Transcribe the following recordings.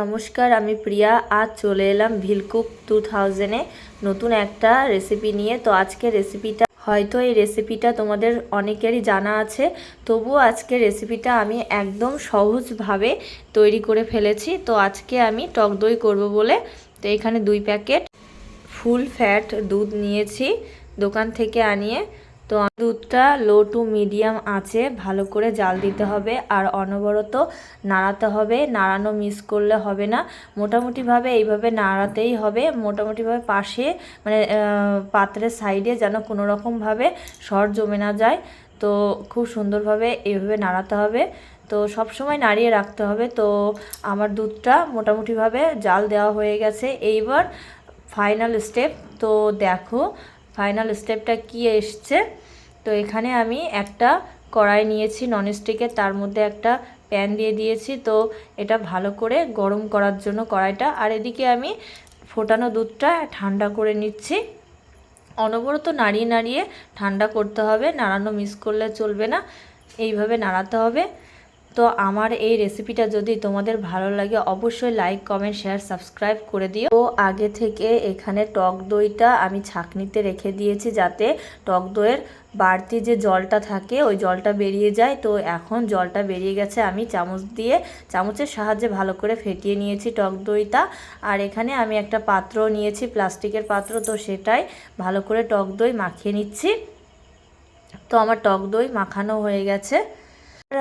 নমস্কার, আমি প্রিয়া। আজ চলে এলাম ভিলকুক 2000-এ নতুন একটা রেসিপি নিয়ে। তো আজকে রেসিপিটা হয়তো এই রেসিপিটা তোমাদের অনেকেরই জানা আছে, তবুও আজকে রেসিপিটা আমি একদম সহজভাবে তৈরি করে ফেলেছি। তো আজকে আমি টক দই করবো বলে তো এখানে 2 প্যাকেট ফুল ফ্যাট দুধ নিয়েছি দোকান থেকে আনিয়ে। তো দুধটা লো টু মিডিয়াম আঁচে ভালো করে জাল দিতে হবে আর অনবরত নাড়াতে হবে। নাড়ানো মিস করলে হবে না, মোটামুটিভাবে এইভাবে নাড়াতেই হবে। মোটামুটিভাবে পাশে মানে পাত্রের সাইডে যেন কোনো রকমভাবে সর জমে না যায়। তো খুব সুন্দরভাবে এইভাবে নাড়াতে হবে। তো সব সময় নাড়িয়ে রাখতে হবে। তো আমার দুধটা মোটামুটিভাবে জাল দেওয়া হয়ে গেছে। এইবার ফাইনাল স্টেপ। তো দেখো ফাইনাল স্টেপটা কি এসছে। তো এখানে আমি একটা কড়াই নিয়েছি ননস্টিকের, তার মধ্যে একটা প্যান দিয়ে দিয়েছি। তো এটা ভালো করে গরম করার জন্য কড়াইটা, আর এদিকে আমি ফোটানো দুধটা ঠান্ডা করে নিচ্ছি। অনবরত নাড়িয়ে নাড়িয়ে ঠান্ডা করতে হবে, নাড়ানো মিস করলে চলবে না, এইভাবে নাড়াতে হবে। তো আমার এই রেসিপিটা যদি তোমাদের ভালো লাগে অবশ্যই লাইক, কমেন্ট, শেয়ার, সাবস্ক্রাইব করে দিও। তো আগে থেকে এখানে টক দইটা আমি ছাঁকনিতে রেখে দিয়েছি যাতে টক দইয়ের বাড়তি যে জলটা থাকে ওই জলটা বেরিয়ে যায়। তো এখন জলটা বেরিয়ে গেছে, আমি চামচের সাহায্যে ভালো করে ফেটিয়ে নিয়েছি টক দইটা। আর এখানে আমি একটা পাত্র নিয়েছি, প্লাস্টিকের পাত্র, তো সেটাই ভালো করে টক দই মাখিয়ে নিচ্ছি। তো আমার টক দই মাখানো হয়ে গেছে।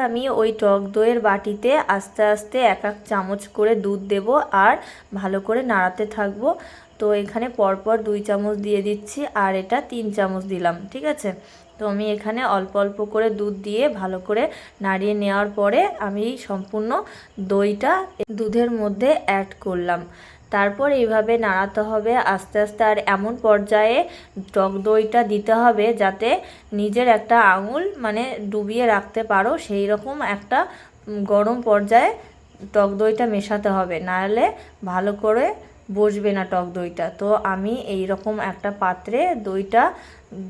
আমি ওই টক দইয়ের বাটিতে আস্তে আস্তে এক এক চামচ করে দুধ দেব আর ভালো করে নাড়াতে থাকবো। তো এখানে পরপর 2 চামচ দিয়ে দিচ্ছি আর এটা 3 চামচ দিলাম, ঠিক আছে। তো আমি এখানে অল্প অল্প করে দুধ দিয়ে ভালো করে নাড়িয়ে নেওয়ার পরে আমি সম্পূর্ণ দইটা দুধের মধ্যে অ্যাড করলাম। তারপর এইভাবে নাড়াতে হবে আস্তে আস্তে। আর এমন পর্যায়ে টক দইটা দিতে হবে যাতে নিজের একটা আঙুল মানে ডুবিয়ে রাখতে পারো, সেই রকম একটা গরম পর্যায়ে টক দইটা মেশাতে হবে, নাহলে ভালো করে বসবে না টক দইটা। তো আমি এই রকম একটা পাত্রে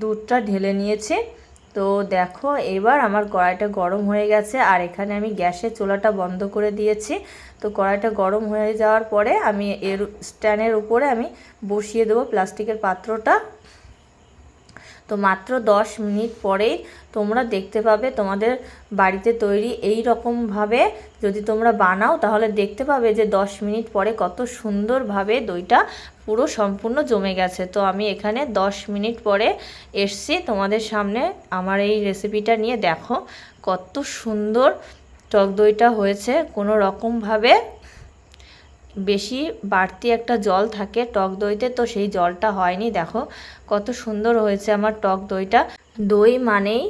দুধটা ঢেলে নিয়েছি। তো দেখো এবার আমার কড়াইটা গরম হয়ে গেছে আর এখানে আমি গ্যাসের চুলাটা বন্ধ করে দিয়েছি। তো কড়াইটা গরম হয়ে যাওয়ার পরে আমি এর স্ট্যান্ডের উপরে আমি বসিয়ে দেবো প্লাস্টিকের পাত্রটা। তো মাত্র 10 মিনিট পরেই তোমরা দেখতে পাবে তোমাদের বাড়িতে তৈরি এই রকমভাবে যদি তোমরা বানাও তাহলে দেখতে পাবে যে 10 মিনিট পরে কত সুন্দরভাবে দইটা পুরো সম্পূর্ণ জমে গেছে। তো আমি এখানে 10 মিনিট পরে এসছি তোমাদের সামনে আমার এই রেসিপিটা নিয়ে। দেখো কত সুন্দর টক দইটা হয়েছে, কোনো রকমভাবে বেশি বাড়তি একটা জল থাকে টক দইতে, তো সেই জলটা হয়নি। দেখো কত সুন্দর হয়েছে আমার টক দইটা। দই মানেই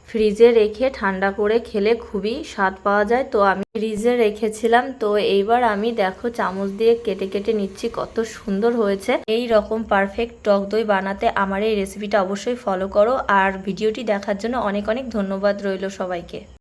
ফ্রিজে রেখে ঠান্ডা করে খেলে খুবই স্বাদ পাওয়া যায়। তো আমি ফ্রিজে রেখেছিলাম। তো এইবার আমি দেখো চামচ দিয়ে কেটে কেটে নিচ্ছি, কত সুন্দর হয়েছে। এই রকম পারফেক্ট টক দই বানাতে আমার এই রেসিপিটা অবশ্যই ফলো করো। আর ভিডিওটি দেখার জন্য অনেক অনেক ধন্যবাদ রইল সবাইকে।